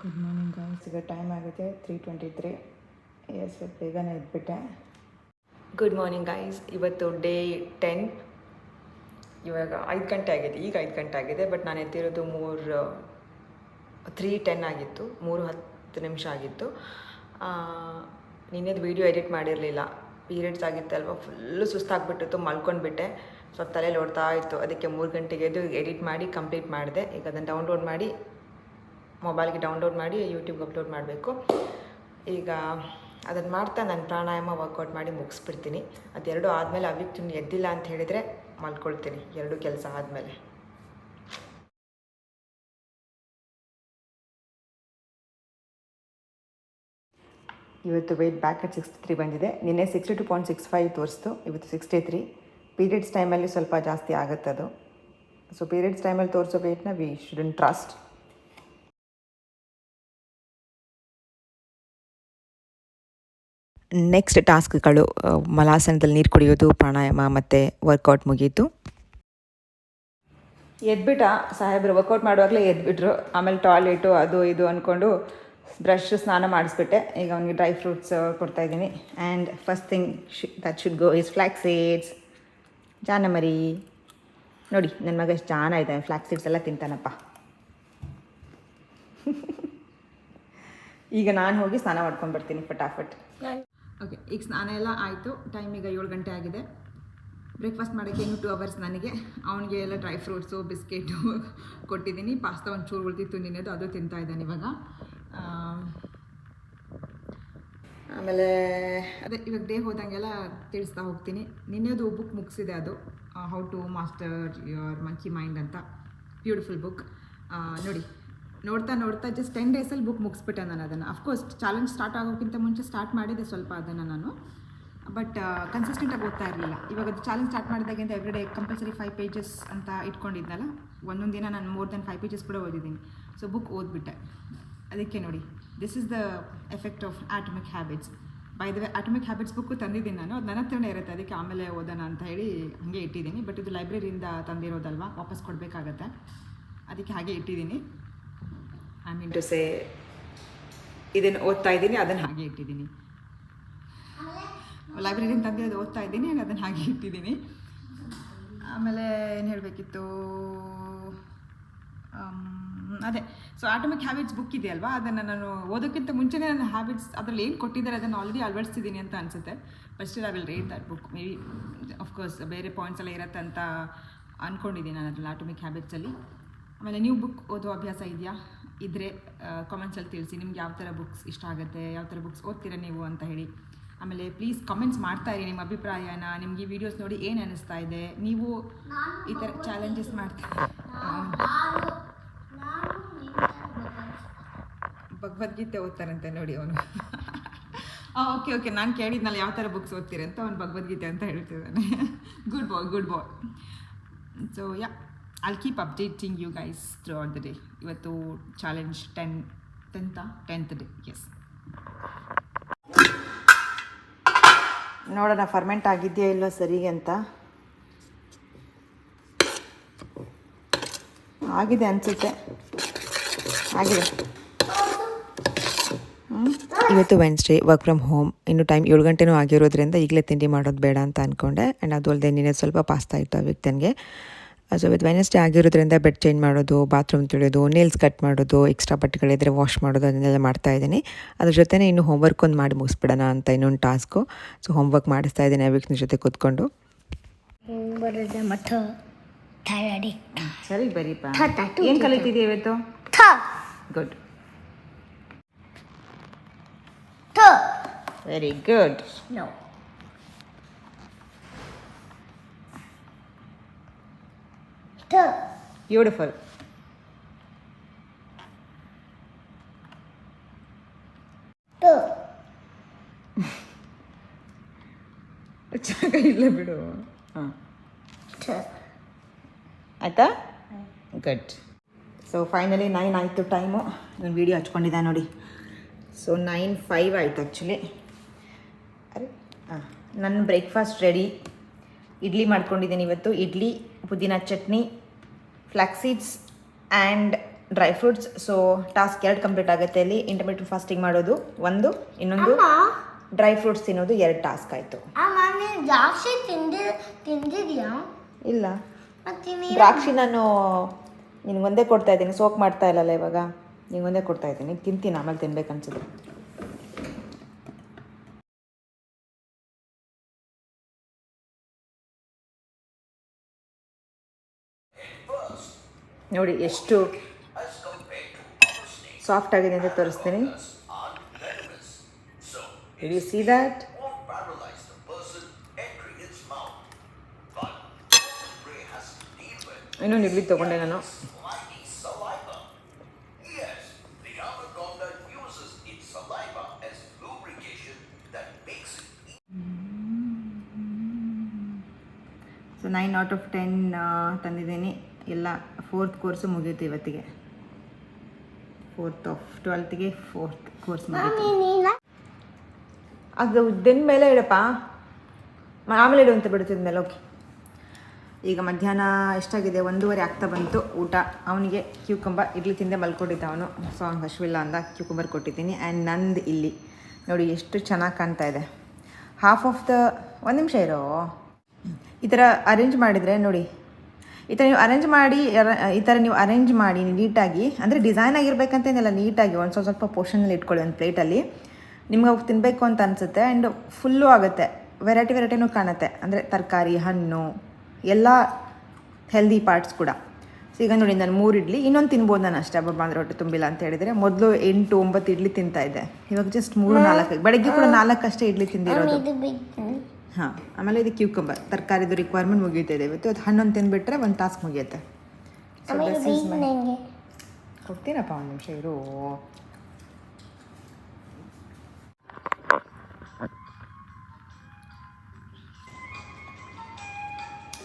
Good morning guys. ಈಗ time ಆಗಿದೆ 3:23. Yes, ಬೇಗನೆ ಎದ್ಬಿಟ್ಟೆ. Good morning guys. ಇವತ್ತು ಡೇ 10. ಇವಾಗ 5 ಗಂಟೆ ಆಗಿದೆ. ಈಗ 5 ಗಂಟೆ ಆಗಿದೆ. ಬಟ್ ನಾನು ಎದ್ದಿರೋದು 3:10 ಆಗಿತ್ತು. 3:10 ಆಗಿತ್ತು. ನಿನ್ನೆದು ವೀಡಿಯೋ ಎಡಿಟ್ ಮಾಡಿರಲಿಲ್ಲ. ಪೀರಿಯಡ್ಸ್ ಆಗಿತ್ತಲ್ವ, ಫುಲ್ಲು ಸುಸ್ತಾಗ್ಬಿಟ್ಟಿತ್ತು. ಮಲ್ಕೊಂಡ್ಬಿಟ್ಟೆ. ಸ್ವಲ್ಪ ತಲೆಯಲ್ಲಿ ಓಡ್ತಾ ಇತ್ತು. ಅದಕ್ಕೆ 3 ಗಂಟೆಗೆ ಎದ್ದು ಎಡಿಟ್ ಮಾಡಿ ಕಂಪ್ಲೀಟ್ ಮಾಡಿದೆ. ಈಗ ಅದನ್ನು ಡೌನ್ಲೋಡ್ ಮಾಡಿ ಮೊಬೈಲ್ಗೆ ಡೌನ್ಲೋಡ್ ಮಾಡಿ ಯೂಟ್ಯೂಬ್ಗೆ ಅಪ್ಲೋಡ್ ಮಾಡಬೇಕು. ಈಗ ಅದನ್ನು ಮಾಡ್ತಾ ನಾನು ಪ್ರಾಣಾಯಾಮ ವರ್ಕೌಟ್ ಮಾಡಿ ಮುಗಿಸ್ಬಿಡ್ತೀನಿ. ಅದೆರಡು ಆದಮೇಲೆ ಅವಿಕ್ ಎದ್ದಿಲ್ಲ ಅಂತ ಹೇಳಿದರೆ ಮಲ್ಕೊಳ್ತೀನಿ. ಎರಡು ಕೆಲಸ ಆದಮೇಲೆ. ಇವತ್ತು ವೆಯ್ಟ್ ಬ್ಯಾಕ್ ಅಟ್ 63 ಬಂದಿದೆ. ನಿನ್ನೆ 62.65 ತೋರಿಸ್ತು. ಇವತ್ತು 63. ಪೀರಿಯಡ್ಸ್ ಟೈಮಲ್ಲಿ ಸ್ವಲ್ಪ ಜಾಸ್ತಿ ಆಗುತ್ತೆ ಅದು. ಸೊ ಪೀರಿಯಡ್ಸ್ ಟೈಮಲ್ಲಿ ತೋರಿಸೋ ವೆಯ್ಟ್ನ ವಿ ಶುಡಂಟ್ ಟ್ರಸ್ಟ್. ನೆಕ್ಸ್ಟ್ ಟಾಸ್ಕ್ಗಳು ಮಲಾಸನದಲ್ಲಿ ನೀರು ಕುಡಿಯೋದು, ಪ್ರಾಣಾಯಾಮ ಮತ್ತು ವರ್ಕೌಟ್ ಮುಗೀತು. ಎದ್ಬಿಟ್ಟ ಸಾಹೇಬ್ರು. ವರ್ಕೌಟ್ ಮಾಡುವಾಗಲೇ ಎದ್ಬಿಟ್ರು. ಆಮೇಲೆ ಟಾಯ್ಲೆಟು ಅದು ಇದು ಅಂದ್ಕೊಂಡು ಬ್ರಷ್ ಸ್ನಾನ ಮಾಡಿಸ್ಬಿಟ್ಟೆ. ಈಗ ಅವನಿಗೆ ಡ್ರೈ ಫ್ರೂಟ್ಸ್ ಕೊಡ್ತಾಯಿದ್ದೀನಿ. And first thing that should go is flax seeds. ಜಾನಮರಿ ನೋಡಿ, ನನ್ನ ಮಗ ಎಷ್ಟು ಜಾನ ಇದ್ದಾನೆ. ಫ್ಲ್ಯಾಕ್ಸ್ ಸೀಡ್ಸ್ ಎಲ್ಲ ತಿಂತಾನಪ್ಪ. ಈಗ ನಾನು ಹೋಗಿ ಸ್ನಾನ ಮಾಡ್ಕೊಂಡು ಬರ್ತೀನಿ ಫಟಾಫಟ್. ಓಕೆ, ಈಗ ಸ್ನಾನ ಎಲ್ಲ ಆಯಿತು. ಟೈಮ್ ಈಗ 7 ಗಂಟೆ ಆಗಿದೆ. ಬ್ರೇಕ್ಫಾಸ್ಟ್ ಮಾಡೋಕ್ಕೆ ಇನ್ನೂ 2 ಅವರ್ಸ್ ನನಗೆ. ಅವನಿಗೆ ಎಲ್ಲ ಡ್ರೈ ಫ್ರೂಟ್ಸು ಬಿಸ್ಕೆಟು ಕೊಟ್ಟಿದ್ದೀನಿ. ಪಾಸ್ತಾ ಒಂಚೂರು ಉಳಿದಿತ್ತು ನಿನ್ನೆದು, ಅದು ತಿಂತಾ ಇದ್ದಾನೆ ಇವಾಗ. ಆಮೇಲೆ ಅದೇ ಇವಾಗ ಡೇ ಹೋದಂಗೆಲ್ಲ ತಿಳಿಸ್ತಾ ಹೋಗ್ತೀನಿ. ನಿನ್ನೆದು ಬುಕ್ ಮುಗಿಸಿದೆ. ಅದು how to master your monkey mind ಅಂತ. Beautiful book. ನೋಡಿ, ನೋಡ್ತಾ ಜಸ್ಟ್ 10 ಡೇಸಲ್ಲಿ ಬುಕ್ ಮುಗಿಸ್ಬಿಟ್ಟೆ ನಾನು ಅದನ್ನು. ಅಫ್ಕೋರ್ಸ್ ಚಾಲೆಂಜ್ ಸ್ಟಾರ್ಟ್ ಆಗೋಕ್ಕಿಂತ ಮುಂಚೆ ಸ್ಟಾರ್ಟ್ ಮಾಡಿದೆ ಸ್ವಲ್ಪ ಅದನ್ನು ನಾನು. ಬಟ್ ಕನ್ಸಿಸ್ಟೆಂಟಾಗಿ ಓದ್ತಾ ಇರಲಿಲ್ಲ. ಇವಾಗ ಅದು ಚಾಲೆಂಜ್ ಸ್ಟಾರ್ಟ್ ಮಾಡಿದಾಗಿಂದ ಎವ್ರಿ ಡೇ ಕಂಪಲ್ಸರಿ 5 ಪೇಜಸ್ ಅಂತ ಇಟ್ಕೊಂಡಿದ್ದಲ್ಲ. ಒಂದೊಂದು ದಿನ ನಾನು ಮೋರ್ ದೆನ್ 5 ಪೇಜಸ್ ಕೂಡ ಓದಿದ್ದೀನಿ. ಸೊ ಬುಕ್ ಓದ್ಬಿಟ್ಟೆ. ಅದಕ್ಕೆ ನೋಡಿ, this is the effect of atomic habits. By the way atomic habits book ತಂದಿದ್ದೀನಿ ನಾನು. ಅದು ನನ್ನ ಹತ್ರನೇ ಇರುತ್ತೆ. ಅದಕ್ಕೆ ಆಮೇಲೆ ಓದೋಣ ಅಂತ ಹೇಳಿ ಹಾಗೆ ಇಟ್ಟಿದ್ದೀನಿ. ಬಟ್ ಇದು ಲೈಬ್ರರಿಯಿಂದ ತಂದಿರೋದಲ್ವ, ವಾಪಸ್ ಕೊಡಬೇಕಾಗತ್ತೆ. ಅದಕ್ಕೆ ಹಾಗೆ ಇಟ್ಟಿದ್ದೀನಿ. ಐ ಮೀನ್ ಟು ಸೇ, ಇದನ್ನು ಓದ್ತಾ ಇದ್ದೀನಿ, ಅದನ್ನು ಹಾಗೆ ಇಟ್ಟಿದ್ದೀನಿ. ಲೈಬ್ರರಿಯಿಂದ ತಂದಿರೋದು ಓದ್ತಾ ಇದ್ದೀನಿ, ಅದನ್ನು ಹಾಗೆ ಇಟ್ಟಿದ್ದೀನಿ. ಆಮೇಲೆ ಏನು ಹೇಳಬೇಕಿತ್ತು, ಅದೇ. ಸೊ ಆಟಮಿಕ್ ಹ್ಯಾಬಿಟ್ಸ್ ಬುಕ್ ಇದೆಯಲ್ವಾ, ಅದನ್ನು ನಾನು ಓದೋಕ್ಕಿಂತ ಮುಂಚೆನೇ ನನ್ನ ಹ್ಯಾಬಿಟ್ಸ್ ಅದರಲ್ಲಿ ಏನು ಕೊಟ್ಟಿದ್ದಾರೆ ಅದನ್ನು ಆಲ್ರೆಡಿ ಅಳವಡಿಸ್ತಿದ್ದೀನಿ ಅಂತ ಅನಿಸುತ್ತೆ. First I will read that book. May be of course ಬೇರೆ ಪಾಯಿಂಟ್ಸ್ ಎಲ್ಲ ಇರುತ್ತೆ ಅಂತ ಅಂದ್ಕೊಂಡಿದ್ದೀನಿ ನಾನು ಅದರಲ್ಲಿ, ಆಟಮಿಕ್ ಹ್ಯಾಬಿಟ್ಸಲ್ಲಿ. ಆಮೇಲೆ ನೀವು ಬುಕ್ ಓದೋ ಅಭ್ಯಾಸ ಇದೆಯಾ? ಇದ್ದರೆ ಕಾಮೆಂಟ್ಸಲ್ಲಿ ತಿಳಿಸಿ. ನಿಮ್ಗೆ ಯಾವ ಥರ ಬುಕ್ಸ್ ಇಷ್ಟ ಆಗುತ್ತೆ, ಯಾವ ಥರ ಬುಕ್ಸ್ ಓದ್ತೀರಾ ನೀವು ಅಂತ ಹೇಳಿ. ಆಮೇಲೆ ಪ್ಲೀಸ್ ಕಮೆಂಟ್ಸ್ ಮಾಡ್ತಾ ಇರಿ ನಿಮ್ಮ ಅಭಿಪ್ರಾಯನ. ನಿಮಗೆ ಈ ವಿಡಿಯೋಸ್ ನೋಡಿ ಏನು ಅನ್ನಿಸ್ತಾ ಇದೆ? ನೀವು ಈ ಥರ ಚಾಲೆಂಜಸ್ ಮಾಡ್ತೀರಾ? ಭಗವದ್ಗೀತೆ ಓದ್ತಾರಂತೆ ನೋಡಿ ಅವನು. ಓಕೆ, ನಾನು ಕೇಳಿದ್ನಲ್ಲ ಯಾವ ಥರ ಬುಕ್ಸ್ ಓದ್ತೀರಂತ. ಅವ್ನು ಭಗವದ್ಗೀತೆ ಅಂತ ಹೇಳ್ತಿದ್ದಾನೆ. Good boy. So yeah, I'll keep updating you guys throughout the day. ಇವತ್ತು ಚಾಲೆಂಜ್ 10th ಡೇ. ಎಸ್, ನೋಡೋಣ ಫರ್ಮೆಂಟ್ ಆಗಿದೆಯಾ ಇಲ್ಲ ಸರಿಗೆ ಅಂತ. ಆಗಿದೆ ಅನಿಸುತ್ತೆ, ಆಗಿದೆ. ಇವತ್ತು ವೆನ್ಸ್ಡೇ, ವರ್ಕ್ ಫ್ರಮ್ ಹೋಮ್. ಇನ್ನು ಟೈಮ್ 7 ಗಂಟೆನೂ ಆಗಿರೋದ್ರಿಂದ ಈಗಲೇ ತಿಂಡಿ ಮಾಡೋದು ಬೇಡ ಅಂತ ಅಂದ್ಕೊಂಡೆ. ಆ್ಯಂಡ್ ಅದು ಅಲ್ಲದೆ ನಿನ್ನೆ ಸ್ವಲ್ಪ ಪಾಸ್ತಾ ಇತ್ತು ಅವಿಕ್ತನಿಗೆ. ಸೊ ಇವತ್ತು ವೆನ್ಸ್ಡೇ ಆಗಿರೋದ್ರಿಂದ ಬೆಡ್ ಚೇಂಜ್ ಮಾಡೋದು, ಬಾತ್ರೂಮ್ ತೊಳೆಯೋದು, ನೇಲ್ಸ್ ಕಟ್ ಮಾಡೋದು, ಎಕ್ಸ್ಟ್ರಾ ಬಟ್ಟೆಗಳಿದ್ರೆ ವಾಶ್ ಮಾಡೋದು, ಅದನ್ನೆಲ್ಲ ಮಾಡ್ತಾಯಿದ್ದೀನಿ. ಅದ್ರ ಜೊತೆನೇ ಇನ್ನು ಹೋಮ್ವರ್ಕ್ ಒಂದು ಮಾಡಿ ಮುಗಿಸ್ಬಿಡೋಣ ಅಂತ ಇನ್ನೊಂದು ಟಾಸ್ಕು. ಸೊ ಹೋಮ್ವರ್ಕ್ ಮಾಡಿಸ್ತಾ ಇದ್ದೀನಿ ಅವಿಕ್ನ ಜೊತೆ ಕೂತ್ಕೊಂಡು. ಸರಿ ಬರೀಪ. ಏನು ಕಲಿತಿದ್ದೀಯ ಇವತ್ತು? Good, very good. Beautiful. ಜಾಗ ಇಲ್ಲ ಬಿಡು. ಹಾಂ, ಆಯಿತಾ? ಗುಡ್. ಸೊ ಫೈನಲಿ 9 ಆಯಿತು ಟೈಮು. ನಾನು ವೀಡಿಯೋ ಹಚ್ಕೊಂಡಿದ್ದೆ ನೋಡಿ. ಸೊ 9:05 ಆಯಿತು ಆ್ಯಕ್ಚುಲಿ. ಅರೆ ನನ್ನ ಬ್ರೇಕ್ಫಾಸ್ಟ್ ರೆಡಿ. ಇಡ್ಲಿ ಮಾಡ್ಕೊಂಡಿದ್ದೀನಿ ಇವತ್ತು. ಇಡ್ಲಿ, ಪುದೀನ chutney, flax seeds and dry fruits. So task 2 complete ಆಗುತ್ತೆ ಇಲ್ಲಿ. ಇಂಟರ್ಮಿಟೆಂಟ್ ಫಾಸ್ಟಿಂಗ್ ಮಾಡೋದು 1, ಇನ್ನೊಂದು ಡ್ರೈ ಫ್ರೂಟ್ಸ್ ತಿನ್ನೋದು 2 ಟಾಸ್ಕ್ ಆಯಿತು. ಜಾಸ್ತಿ ತಿಂದಿದ್ಯಾ? ಇಲ್ಲ, ದ್ರಾಕ್ಷಿ ನಾನು ನಿನಗೊಂದೇ ಕೊಡ್ತಾ ಇದ್ದೀನಿ, ಸೋಕ್ ಮಾಡ್ತಾ ಇಲ್ಲಲ್ಲ ಇವಾಗ, ನಿನಗೊಂದೇ ಕೊಡ್ತಾ ಇದ್ದೀನಿ. ತಿಂತೀನಿ, ಆಮೇಲೆ ತಿನ್ಬೇಕು ಅನ್ಸುತ್ತೆ. ನೋಡಿ ಎಷ್ಟು ಸಾಫ್ಟ್ ಆಗಿದೆ ಅಂತ ತೋರಿಸ್ತೀನಿ. Did you see that? ಇನ್ನೊಂದು ಇಡ್ಲಿ ತೊಗೊಂಡೆ ನಾನು. ಸೊ 9 out of 10 ತಂದಿದ್ದೀನಿ. ಎಲ್ಲ 4th ಕೋರ್ಸು ಮುಗೀತು ಇವತ್ತಿಗೆ. 4th of 12th 4th course ಮುಗೀತು. ಅದು ದಿನ ಮೇಲೆ ಇಡಪ್ಪ, ಆಮೇಲೆ ಇಡು ಅಂತ ಬಿಡ್ತಿದ್ಮೇಲೆ. ಓಕೆ, ಈಗ ಮಧ್ಯಾಹ್ನ ಎಷ್ಟಾಗಿದೆ, 1:30 ಆಗ್ತಾ ಬಂತು. ಊಟ ಅವನಿಗೆ ಕ್ಯೂಕಂಬರ್ ಇಡ್ಲಿ ತಿಂದೆ ಮಲ್ಕೊಂಡಿದ್ದ ಅವನು. ಸೊ ಅವ್ನಿಗೆ ಹಶ್ವಿಲ್ಲ ಅಂದ, ಕ್ಯೂಕಂಬರ್ ಕೊಟ್ಟಿದ್ದೀನಿ. ಆ್ಯಂಡ್ ನಂದು ಇಲ್ಲಿ ನೋಡಿ ಎಷ್ಟು ಚೆನ್ನಾಗಿ ಕಾಣ್ತಾ ಇದೆ. ಹಾಫ್ ಆಫ್ ದ 1 ನಿಮಿಷ ಇರೋ, ಈ ಥರ ಅರೇಂಜ್ ಮಾಡಿದರೆ ನೋಡಿ, ಈ ಥರ ನೀವು ಅರೇಂಜ್ ಮಾಡಿ ನೀಟಾಗಿ, ಅಂದರೆ ಡಿಸೈನ್ ಆಗಿರ್ಬೇಕಂತೇನಿಲ್ಲ, ನೀಟಾಗಿ ಒಂದು ಸ್ವಲ್ಪ ಪೋರ್ಷನಲ್ಲಿ ಇಟ್ಕೊಳ್ಳಿ ಒಂದು ಪ್ಲೇಟಲ್ಲಿ. ನಿಮ್ಗೆ ಅವು ತಿನ್ನಬೇಕು ಅಂತ ಅನಿಸುತ್ತೆ. ಆ್ಯಂಡ್ ಫುಲ್ಲು ಆಗುತ್ತೆ, ವೆರೈಟಿನೂ ಕಾಣುತ್ತೆ. ಅಂದರೆ ತರಕಾರಿ, ಹಣ್ಣು ಎಲ್ಲ ಹೆಲ್ದಿ ಪಾರ್ಟ್ಸ್ ಕೂಡ. ಸೊ ಈಗ ನೋಡಿ ನಾನು 3 ಇಡ್ಲಿ, ಇನ್ನೊಂದು ತಿನ್ಬೋದು ನಾನು ಅಷ್ಟೇ, ಹಬ್ಬ ಅಂದರೆ ಹೊಟ್ಟೆ ತುಂಬಿಲ್ಲ ಅಂತ ಹೇಳಿದರೆ. ಮೊದಲು 8-9 ಇಡ್ಲಿ ತಿಂತಾ ಇದ್ದೆ, ಇವಾಗ ಜಸ್ಟ್ 3-4. ಬೆಳಗ್ಗೆ ಕೂಡ 4 ಅಷ್ಟೇ ಇಡ್ಲಿ ತಿಂದಿರೋದು. ಹಾಂ, ಆಮೇಲೆ ಇದು ಕ್ಯೂಕಂಬರ್ ತರಕಾರಿದು ರಿಕ್ವೈರ್ಮೆಂಟ್ ಮುಗಿಯುತ್ತೆ ಇವತ್ತು. ಅದು ಹಣ್ಣೊಂದು ತಿಂದುಬಿಟ್ರೆ 1 ಟಾಸ್ಕ್ ಮುಗಿಯುತ್ತೆ. ಕೊಡ್ತೀನಪ್ಪ, 1 ನಿಮಿಷ ಇರು.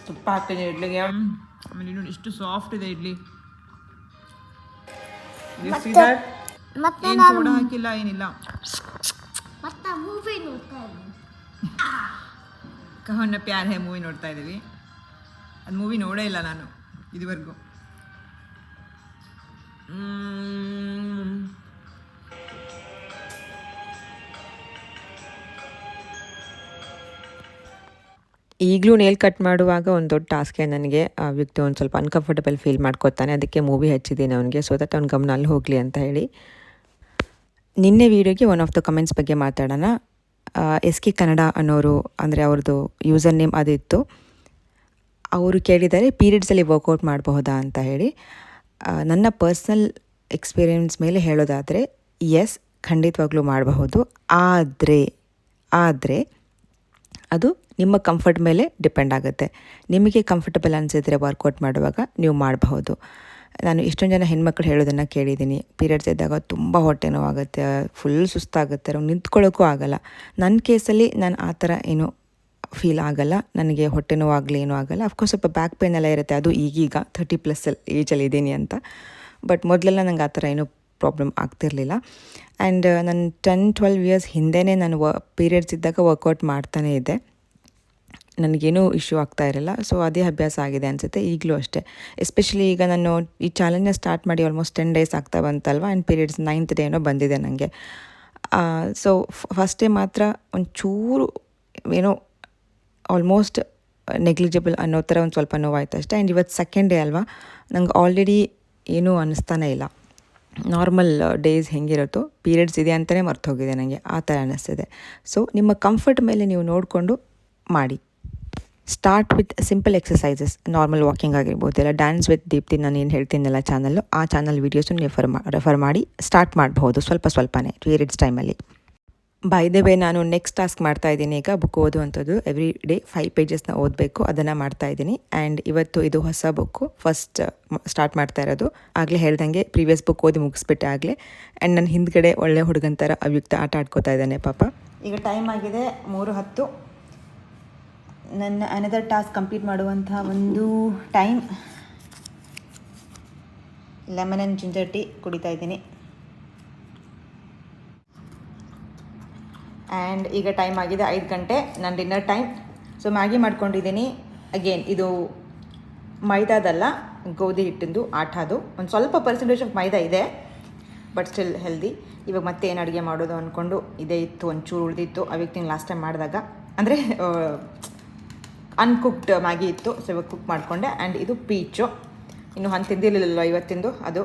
ತುಪ್ಪ ಹಾಕ್ತೀನಿ ಇಡ್ಲಿಗೆ. ಆಮೇಲೆ ಇನ್ನೊಂದು ಎಷ್ಟು ಸಾಫ್ಟ್ ಇದೆ ಇಡ್ಲಿ. ಏನು ಸೋಡಾ ಹಾಕಿಲ್ಲ, ಏನಿಲ್ಲ. ಕಹನ್ನ ಪ್ಯಾರ್ ಹೇ ಮೂವಿ ನೋಡ್ತಾ ಇದ್ದೀವಿ. ಅದು ಮೂವಿ ನೋಡೇ ಇಲ್ಲ ನಾನು ಇದುವರೆಗೂ. ಈಗಲೂ ನೇಲ್ ಕಟ್ ಮಾಡುವಾಗ ಒಂದು ದೊಡ್ಡ ಟಾಸ್ಕೇ ನನಗೆ. ಆ ವ್ಯಕ್ತಿ ಒಂದು ಸ್ವಲ್ಪ ಅನ್ಕಂಫರ್ಟಬಲ್ ಫೀಲ್ ಮಾಡ್ಕೋತಾನೆ, ಅದಕ್ಕೆ ಮೂವಿ ಹಚ್ಚಿದ್ದೀನಿ ಅವನಿಗೆ, ಸೊ ದಟ್ ಅವ್ನ ಗಮನ ಅಲ್ಲಿ ಹೋಗಲಿ ಅಂತ ಹೇಳಿ. ನಿನ್ನೆ ವೀಡಿಯೋಗೆ ಒನ್ ಆಫ್ ದ ಕಮೆಂಟ್ಸ್ ಬಗ್ಗೆ ಮಾತಾಡೋಣ. SK ಕನ್ನಡ ಅನ್ನೋರು, ಅಂದರೆ ಅವ್ರದ್ದು ಯೂಸರ್ ನೇಮ್ ಅದಿತ್ತು. ಅವರು ಕೇಳಿದ್ದಾರೆ ಪೀರಿಯಡ್ಸಲ್ಲಿ ವರ್ಕೌಟ್ ಮಾಡಬಹುದಾ ಅಂತ ಹೇಳಿ. ನನ್ನ ಪರ್ಸ್ನಲ್ ಎಕ್ಸ್ಪೀರಿಯೆನ್ಸ್ ಮೇಲೆ ಹೇಳೋದಾದರೆ ಎಸ್, ಖಂಡಿತವಾಗ್ಲೂ ಮಾಡಬಹುದು. ಆದರೆ ಅದು ನಿಮ್ಮ ಕಂಫರ್ಟ್ ಮೇಲೆ ಡಿಪೆಂಡ್ ಆಗುತ್ತೆ. ನಿಮಗೆ ಕಂಫರ್ಟಬಲ್ ಅನಿಸಿದರೆ ವರ್ಕೌಟ್ ಮಾಡುವಾಗ ನೀವು ಮಾಡಬಹುದು. ನಾನು ಎಷ್ಟೊಂದು ಜನ ಹೆಣ್ಮಕ್ಳು ಹೇಳೋದನ್ನು ಕೇಳಿದ್ದೀನಿ, ಪೀರಿಯಡ್ಸ್ ಇದ್ದಾಗ ತುಂಬ ಹೊಟ್ಟೆ ನೋವಾಗುತ್ತೆ, ಫುಲ್ ಸುಸ್ತಾಗುತ್ತೆ, ಅವ್ರು ನಿಂತ್ಕೊಳ್ಳೋಕ್ಕೂ ಆಗೋಲ್ಲ. ನನ್ನ ಕೇಸಲ್ಲಿ ನಾನು ಆ ಥರ ಏನೂ ಫೀಲ್ ಆಗೋಲ್ಲ, ನನಗೆ ಹೊಟ್ಟೆ ನೋವಾಗಲಿ ಏನೂ ಆಗೋಲ್ಲ. ಅಫ್ಕೋರ್ಸ್ ಸ್ವಲ್ಪ ಬ್ಯಾಕ್ ಪೇನ್ ಎಲ್ಲ ಇರುತ್ತೆ, ಅದು ಈಗೀಗ 30+ ಏಜಲ್ಲಿ ಇದ್ದೀನಿ ಅಂತ. ಬಟ್ ಮೊದಲೆಲ್ಲ ನಂಗೆ ಆ ಥರ ಏನೂ ಪ್ರಾಬ್ಲಮ್ ಆಗ್ತಿರಲಿಲ್ಲ. ಆ್ಯಂಡ್ ನಾನು 10-12 ಇಯರ್ಸ್ ಹಿಂದೆಯೇ ನಾನು ಪೀರಿಯಡ್ಸ್ ಇದ್ದಾಗ ವರ್ಕೌಟ್ ಮಾಡ್ತಾನೇ ಇದ್ದೆ, ನನಗೇನೂ ಇಶ್ಯೂ ಆಗ್ತಾ ಇರಲ್ಲ. ಸೊ ಅದೇ ಅಭ್ಯಾಸ ಆಗಿದೆ ಅನಿಸುತ್ತೆ ಈಗಲೂ ಅಷ್ಟೇ. ಎಸ್ಪೆಷಲಿ ಈಗ ನಾನು ಈ ಚಾಲೆಂಜ್ನ ಸ್ಟಾರ್ಟ್ ಮಾಡಿ ಆಲ್ಮೋಸ್ಟ್ 10 ಡೇಸ್ ಆಗ್ತಾ ಬಂತಲ್ವ, ಆ್ಯಂಡ್ ಪೀರಿಯಡ್ಸ್ 9th ಡೇ ಏನೋ ಬಂದಿದೆ ನನಗೆ. ಸೊ ಫಸ್ಟ್ ಡೇ ಮಾತ್ರ ಒಂಚೂರು ಏನೋ ಆಲ್ಮೋಸ್ಟ್ ನೆಗ್ಲಿಜಿಬಲ್ ಅನ್ನೋ ಥರ ಒಂದು ಸ್ವಲ್ಪ ನೋವಾಯ್ತು ಅಷ್ಟೇ. ಆ್ಯಂಡ್ ಇವತ್ತು 2nd ಡೇ ಅಲ್ವಾ, ನಂಗೆ ಆಲ್ರೆಡಿ ಏನೂ ಅನ್ನಿಸ್ತಾನೆ ಇಲ್ಲ. ನಾರ್ಮಲ್ ಡೇಸ್ ಹೆಂಗಿರುತ್ತೋ ಪೀರಿಯಡ್ಸ್ ಇದೆ ಅಂತಲೇ ಮರ್ತೋಗಿದೆ ನನಗೆ, ಆ ಥರ ಅನ್ನಿಸ್ತಿದೆ. ಸೊ ನಿಮ್ಮ ಕಂಫರ್ಟ್ ಮೇಲೆ ನೀವು ನೋಡಿಕೊಂಡು ಮಾಡಿ. Start with simple exercises, normal walking ಆಗಿರ್ಬೋದು, ಇಲ್ಲ ಡ್ಯಾನ್ಸ್ ವಿತ್ ದೀಪ್ತಿ ನಾನು ಏನು ಹೇಳ್ತೀನಲ್ಲ ಚಾನಲ್ಲು, ಆ ಚಾನಲ್ ವೀಡಿಯೋಸನ್ನು ರೆಫರ್ ಮಾಡಿ ಸ್ಟಾರ್ಟ್ ಮಾಡಬಹುದು ಸ್ವಲ್ಪನೇ ಪೀರಿಯಡ್ಸ್ ಟೈಮಲ್ಲಿ. ಬೈ ದ ವೇ, ನಾನು ನೆಕ್ಸ್ಟ್ ಟಾಸ್ಕ್ ಮಾಡ್ತಾಯಿದ್ದೀನಿ ಈಗ, ಬುಕ್ ಓದುವಂಥದ್ದು. ಎವ್ರಿ ಡೇ 5 ಪೇಜಸ್ನ ಓದಬೇಕು, ಅದನ್ನು ಮಾಡ್ತಾಯಿದ್ದೀನಿ. ಆ್ಯಂಡ್ ಇವತ್ತು ಇದು ಹೊಸ ಬುಕ್ಕು, ಫಸ್ಟ್ ಸ್ಟಾರ್ಟ್ ಮಾಡ್ತಾ ಇರೋದು. ಆಗಲೇ ಹೇಳ್ದಂಗೆ ಪ್ರೀವಿಯಸ್ ಬುಕ್ ಓದಿ ಮುಗಿಸ್ಬಿಟ್ಟೆ ಆಗಲೇ. ಆ್ಯಂಡ್ ನನ್ನ ಹಿಂದ್ಗಡೆ ಒಳ್ಳೆ ಹುಡುಗನ ಥರ ಅವ್ಯಕ್ತ ಆಟ ಆಡ್ಕೋತಾ ಇದ್ದಾನೆ ಪಾಪ. ಈಗ ಟೈಮ್ ಆಗಿದೆ 3:10. ನನ್ನ ಅನದರ್ ಟಾಸ್ಕ್ ಕಂಪ್ಲೀಟ್ ಮಾಡುವಂಥ ಒಂದು time. Lemon and ginger tea ಕುಡಿತಾ ಇದ್ದೀನಿ. ಆ್ಯಂಡ್ ಈಗ ಟೈಮ್ ಆಗಿದೆ 5 ಗಂಟೆ, ನನ್ನ ಡಿನ್ನರ್ ಟೈಮ್. ಸೊ ಮ್ಯಾಗಿ ಮಾಡ್ಕೊಂಡಿದ್ದೀನಿ. ಅಗೇನ್ ಇದು ಮೈದಾದಲ್ಲ, ಗೋಧಿ ಹಿಟ್ಟಿಂದು ಆಟಾದು ಒಂದು ಸ್ವಲ್ಪ ಪರ್ಸೆಂಟೇಜ್ ಆಫ್ ಮೈದಾ ಇದೆ, ಬಟ್ ಸ್ಟಿಲ್ ಹೆಲ್ದಿ. ಇವಾಗ ಮತ್ತೆ ಏನು ಅಡುಗೆ ಮಾಡೋದು ಅಂದ್ಕೊಂಡು ಇದೇ ಇತ್ತು, ಒಂಚೂರು ಉಳಿದಿತ್ತು ಅವಿಕ್ತಿಂಗ್ ಲಾಸ್ಟ್ ಟೈಮ್ ಮಾಡಿದಾಗ, ಅಂದರೆ ಅನ್ಕುಕ್ಡ್ ಮ್ಯಾಗಿ ಇತ್ತು. ಸೊ ಇವಾಗ ಕುಕ್ ಮಾಡಿಕೊಂಡೆ. ಆ್ಯಂಡ್ ಇದು ಪೀಚು, ಇನ್ನು ಹಣ್ಣು ತಿಂದಿರಲಿಲ್ಲ ಇವತ್ತಿಂದು ಅದು.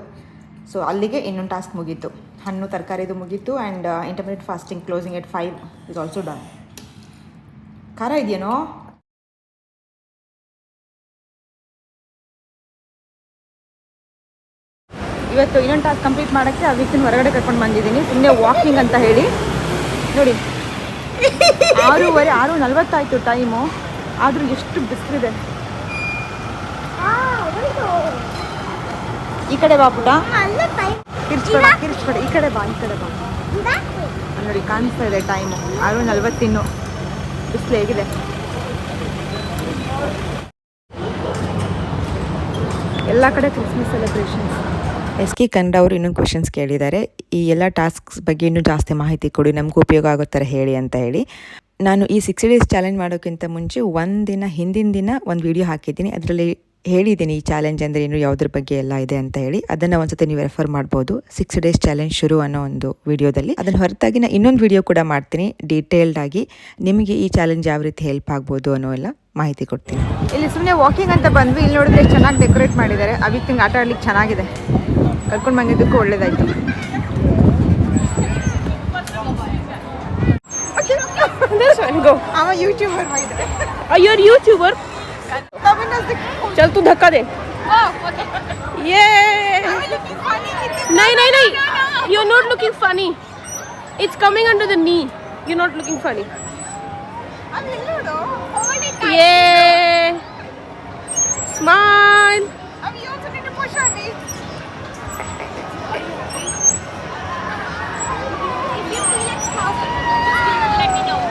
ಸೊ ಅಲ್ಲಿಗೆ ಇನ್ನೊಂದು ಟಾಸ್ಕ್ ಮುಗೀತು, ಹಣ್ಣು ತರಕಾರಿದು ಮುಗೀತು. And intermediate fasting closing at 5 is also done. ಖಾರ ಇದೆಯೇನೋ? ಇವತ್ತು ಇನ್ನೊಂದು ಟಾಸ್ಕ್ ಕಂಪ್ಲೀಟ್ ಮಾಡೋಕ್ಕೆ ಆ ವೀಕಿನ ಹೊರಗಡೆ ಕರ್ಕೊಂಡು ಬಂದಿದ್ದೀನಿ, ಸುಮ್ಮನೆ ವಾಕಿಂಗ್ ಅಂತ ಹೇಳಿ. ನೋಡಿ 6:30 6:40 ಟೈಮು, ಆದರೂ ಎಷ್ಟು ಬಿಸಿಲಿದೆ. ಈ ಕಡೆ ಬಾ ಪುಟ, ಕಿರ್ಚ್ಬೇಡ, ಈ ಕಡೆ ಬಾ. ನೋಡಿ ಕಾಣಿಸ್ತಾ ಇದೆ ಟೈಮು 6:40. ಇನ್ನು ಬಿಸಿಲು ಹೇಗಿದೆ. ಎಲ್ಲ ಕಡೆ ಕ್ರಿಸ್ಮಸ್ ಸೆಲೆಬ್ರೇಷನ್ಸ್. SK ಕನ್ನಡ ಅವರು ಇನ್ನೊಂದು ಕ್ವೆಶನ್ಸ್ ಕೇಳಿದ್ದಾರೆ, ಈ ಎಲ್ಲ ಟಾಸ್ಕ್ಸ್ ಬಗ್ಗೆ ಇನ್ನೂ ಜಾಸ್ತಿ ಮಾಹಿತಿ ಕೊಡಿ, ನಮಗೂ ಉಪಯೋಗ ಆಗೋ ಥರ ಹೇಳಿ ಅಂತ ಹೇಳಿ. ನಾನು ಈ 60 ಡೇಸ್ ಚಾಲೆಂಜ್ ಮಾಡೋಕ್ಕಿಂತ ಮುಂಚೆ ಹಿಂದಿನ ದಿನ ಒಂದು ವಿಡಿಯೋ ಹಾಕಿದ್ದೀನಿ. ಅದರಲ್ಲಿ ಹೇಳಿದ್ದೀನಿ ಈ ಚಾಲೆಂಜ್ ಅಂದರೆ ಏನು, ಯಾವುದ್ರ ಬಗ್ಗೆ ಎಲ್ಲ ಇದೆ ಅಂತ ಹೇಳಿ. ಅದನ್ನು ಒಂದ್ಸತಿ ನೀವು ರೆಫರ್ ಮಾಡ್ಬೋದು, 60 ಡೇಸ್ ಚಾಲೆಂಜ್ ಶುರು ಅನ್ನೋ ಒಂದು ವಿಡಿಯೋದಲ್ಲಿ. ಅದನ್ನು ಹೊರತಾಗಿ ನಾನು ಇನ್ನೊಂದು ವಿಡಿಯೋ ಕೂಡ ಮಾಡ್ತೀನಿ, ಡೀಟೇಲ್ಡ್ ಆಗಿ ನಿಮಗೆ ಈ ಚಾಲೆಂಜ್ ಯಾವ ರೀತಿ ಹೆಲ್ಪ್ ಆಗ್ಬೋದು ಅನ್ನೋ ಎಲ್ಲ ಮಾಹಿತಿ ಕೊಡ್ತೀನಿ. ಇಲ್ಲಿ ಸುಮ್ಮನೆ ವಾಕಿಂಗ್ ಅಂತ ಬಂದ್ವಿ. ಇಲ್ಲಿ ನೋಡಿದ್ರೆ ಎಷ್ಟು ಚೆನ್ನಾಗಿ ಡೆಕೋರೇಟ್ ಮಾಡಿದ್ದಾರೆ. ಅವಿಕ್ತಿಂಗ್ ಆಟ ಆಡ್ಲಿಕ್ಕೆ ಚೆನ್ನಾಗಿದೆ, ಕರ್ಕೊಂಡು ಬಂದಿದ್ದಕ್ಕೂ ಒಳ್ಳೇದಾಯಿತು. I'm a YouTuber. You're a YouTuber? चल तू धक्का दे. Yeah. नहीं. You're not looking funny. It's coming under the knee. You're not looking funny. Yeah. Smile. You also need to push on me. If you feel it's possible, just let me know.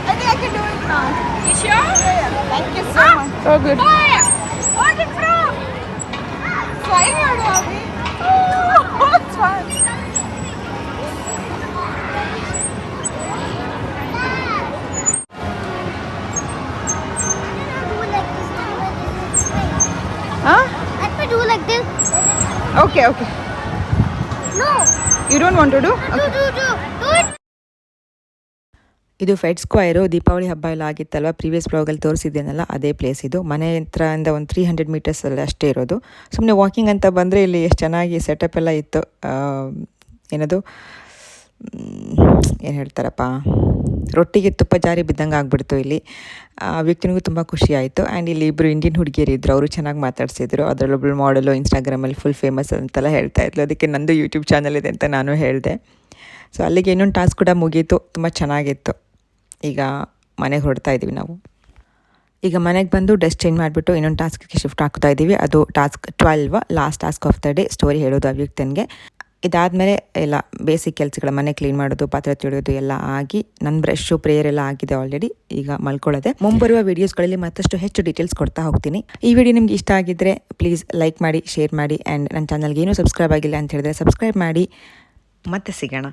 I think I can do it now. You sure? Yeah. Thank you so much. So good. What is wrong? Flying out of me. Oh, it's fun. Huh? Let me do like this. Okay. No. You don't want to do? Do it. ಇದು Fed square, Deepavali ಹಬ್ಬ ಎಲ್ಲ ಆಗಿತ್ತಲ್ವ, previous ಬ್ಲಾಗಲ್ಲಿ ತೋರಿಸಿದ್ದೇನಲ್ಲ ಅದೇ place ಇದು. ಮನೆ ಹತ್ರದಿಂದ ಒಂದು 300 metres ಅಲ್ಲಿ ಅಷ್ಟೇ ಇರೋದು. ಸುಮ್ಮನೆ ವಾಕಿಂಗ್ ಅಂತ ಬಂದರೆ ಇಲ್ಲಿ ಎಷ್ಟು ಚೆನ್ನಾಗಿ ಸೆಟಪ್ ಎಲ್ಲ ಇತ್ತು. ಏನದು ಏನು ಹೇಳ್ತಾರಪ್ಪ, ರೊಟ್ಟಿಗೆ ತುಪ್ಪ ಜಾರಿ ಬಿದ್ದಂಗೆ ಆಗಿಬಿಡ್ತು ಇಲ್ಲಿ. ವ್ಯಕ್ತಿನಿಗೂ ತುಂಬ ಖುಷಿ ಆಯಿತು. ಆ್ಯಂಡ್ ಇಲ್ಲಿ ಇಬ್ಬರು ಇಂಡಿಯನ್ ಹುಡುಗಿಯರಿದ್ದರು, ಅವರು ಚೆನ್ನಾಗಿ ಮಾತಾಡ್ಸಿದ್ರು. ಅದರಲ್ಲೊಬ್ಬಳು ಮಾಡಲು ಇನ್ಸ್ಟಾಗ್ರಾಮಲ್ಲಿ ಫುಲ್ ಫೇಮಸ್ ಅಂತೆಲ್ಲ ಹೇಳ್ತಾ ಇದ್ಲು. ಅದಕ್ಕೆ ನಂದು ಯೂಟ್ಯೂಬ್ ಚಾನಲ್ ಇದೆ ಅಂತ ನಾನು ಹೇಳಿದೆ. ಸೊ ಅಲ್ಲಿಗೆ ಇನ್ನೊಂದು ಟಾಸ್ಕ್ ಕೂಡ ಮುಗೀತು, ತುಂಬ ಚೆನ್ನಾಗಿತ್ತು. ಈಗ ಮನೆಗೆ ಹೊರಡ್ತಾ ಇದ್ದೀವಿ ನಾವು. ಈಗ ಮನೆಗೆ ಬಂದು ಡ್ರೆಸ್ ಚೇಂಜ್ ಮಾಡಿಬಿಟ್ಟು ಇನ್ನೊಂದು ಟಾಸ್ಕ್ಗೆ ಶಿಫ್ಟ್ ಆಗ್ತಾ ಇದ್ದೀವಿ. ಅದು task 12, last task of the day, story ಹೇಳೋದು ಅವ್ಯಕ್ತನಿಗೆ. ಇದಾದಮೇಲೆ ಎಲ್ಲ ಬೇಸಿಕ್ ಕೆಲಸಗಳ, ಮನೆ ಕ್ಲೀನ್ ಮಾಡೋದು, ಪಾತ್ರೆ ತೊಳೆಯೋದು ಎಲ್ಲ ಆಗಿ, ನನ್ನ ಬ್ರಷು ಪ್ರೇಯರ್ ಎಲ್ಲ ಆಗಿದೆ ಆಲ್ರೆಡಿ. ಈಗ ಮಲ್ಕೊಳ್ಳೋದೆ. ಮುಂಬರುವ ವೀಡಿಯೋಸ್ಗಳಲ್ಲಿ ಮತ್ತಷ್ಟು ಹೆಚ್ಚು ಡೀಟೇಲ್ಸ್ ಕೊಡ್ತಾ ಹೋಗ್ತೀನಿ. ಈ ವಿಡಿಯೋ ನಿಮ್ಗೆ ಇಷ್ಟ ಆಗಿದ್ದರೆ ಪ್ಲೀಸ್ ಲೈಕ್ ಮಾಡಿ, ಶೇರ್ ಮಾಡಿ. ಆ್ಯಂಡ್ ನನ್ನ ಚಾನಲ್ಗೆ ಏನೂ ಸಬ್ಸ್ಕ್ರೈಬ್ ಆಗಿಲ್ಲ ಅಂತ ಹೇಳಿದ್ರೆ ಸಬ್ಸ್ಕ್ರೈಬ್ ಮಾಡಿ. ಮತ್ತೆ ಸಿಗೋಣ.